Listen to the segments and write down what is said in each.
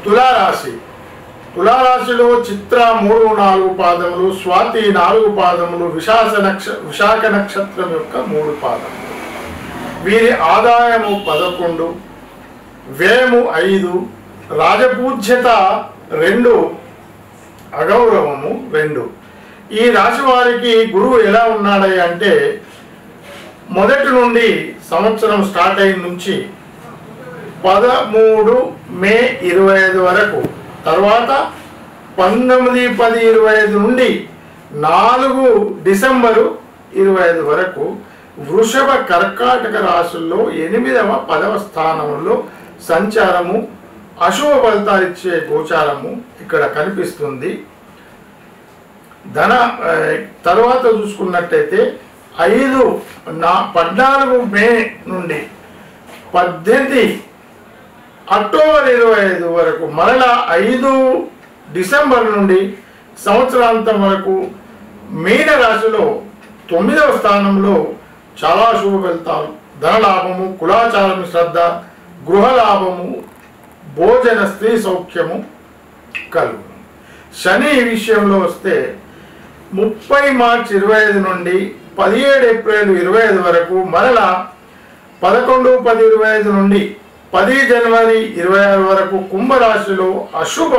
తులారాశి. తులారాశిలో చిత్ర 3, 4 పాదములు, స్వాతి 4 పాదములు, విశాఖ నక్షత్రం యొక్క 3 పాదములు. వీరి ఆదాయము 11, వ్యయము 5, రాజపూజ్యత 2, అగౌరవము 2. ఈ రాశి వారికి గురువు ఎలా ఉన్నాడు అంటే మొదటి నుండి సంవత్సరం స్టార్ట్ అయిన నుంచి 13 మే 25 వరకు, తర్వాత 19-10-25 నుండి 4 డిసెంబరు 25 వరకు వృషభ కర్కాటక రాశుల్లో 8వ 10వ స్థానంలో సంచారము, అశుభ ఫలితాలు ఇచ్చే గోచారము ఇక్కడ కనిపిస్తుంది. తర్వాత చూసుకున్నట్టయితే 14 మే నుండి 18 అక్టోబర్ 25 వరకు, మరలా 5 డిసెంబర్ నుండి సంవత్సరాంతం వరకు మీన రాశిలో 9వ స్థానంలో చాలా శుభ ఫలితాలు, ధనలాభము, కులాచారం శ్రద్ధ, గృహలాభము, భోజన స్త్రీ సౌఖ్యము కలుగు. శని విషయంలో వస్తే 30 మార్చి 25 నుండి 17 ఏప్రిల్ 25 వరకు, మరలా 11-10-25 నుండి 10 జనవరి 26 వరకు కుంభరాశిలో అశుభ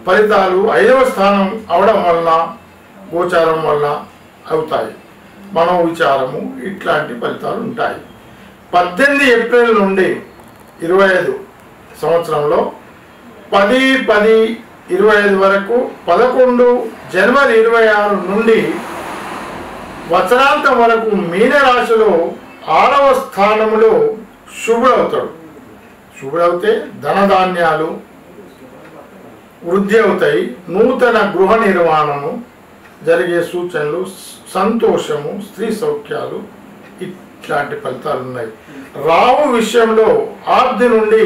ఫలితాలు 5వ స్థానం అవడం వలన, గోచారం వలన అవుతాయి. మనోవిచారము ఇట్లాంటి ఫలితాలు ఉంటాయి. 18 ఏప్రిల్ నుండి 25 సంవత్సరంలో 10-10-25 వరకు, 11 జనవరి 26 నుండి వత్సరాంతం వరకు మీనరాశిలో 6వ స్థానంలో శుభుడవుతాడు. శుభుడవుతే ధనధాన్యాలు వృద్ధి అవుతాయి, నూతన గృహ నిర్మాణము జరిగే సూచనలు, సంతోషము, స్త్రీ సౌఖ్యాలు ఇట్లాంటి ఫలితాలు ఉన్నాయి. రాహు విషయంలో 8 నుండి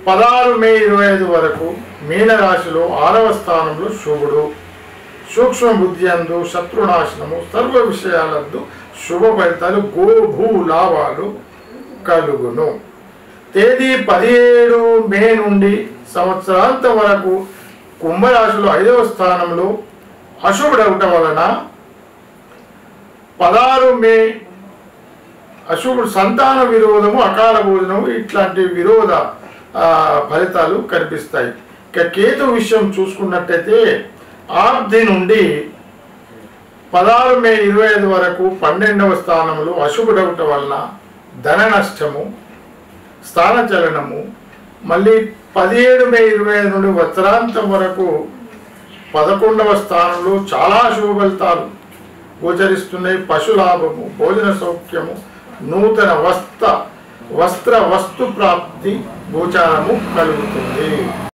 16 మే 25 వరకు మీనరాశిలో 6వ స్థానంలో శుభుడు. సూక్ష్మ బుద్ధి అందు శత్రునాశనము, సర్వ విషయాలందు శుభ ఫలితాలు, భూ లాభాలు కలుగును. తేదీ 17 మే నుండి సంవత్సరాంతం వరకు కుంభరాశిలో 5వ స్థానంలో అశుభుడవటం వలన 16 మే అశుభుడు సంతాన విరోధము, అకాల భోజనము ఇట్లాంటి విరోధ ఫలితాలు కనిపిస్తాయి. ఇక కేతు విషయం చూసుకున్నట్టయితే 8 నుండి 16 మే 25 వరకు 12వ స్థానంలో అశుభుడవటం వలన ధన నష్టము, స్థానచలనము, మళ్ళీ 17 మే 25 నుండి వత్సరాంతం వరకు 11వ స్థానంలో చాలా శుభ ఫలితాలు గోచరిస్తున్నాయి. పశులాభము, భోజన సౌఖ్యము, నూతన వస్తు ప్రాప్తి గోచారము కలుగుతుంది.